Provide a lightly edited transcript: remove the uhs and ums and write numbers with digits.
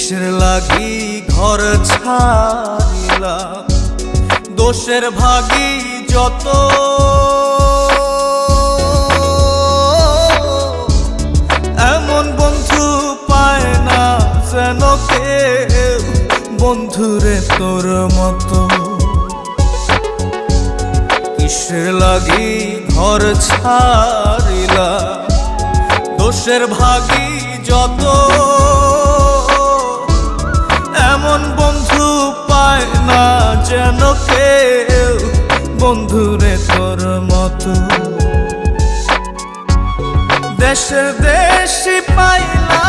কিসের লাগি ঘর ছাড়িলাম, দোষের ভাগী যত, এমন বন্ধু পায় না যেন কেউ, বন্ধুরে তোর মতো। কিসের লাগি ঘর ছাড়িলাম, দোষের ভাগী যত, এমন বন্ধু পায় না যেন কেউ, বন্ধুরে তোর মতো। দেশের দেশি পাইলাম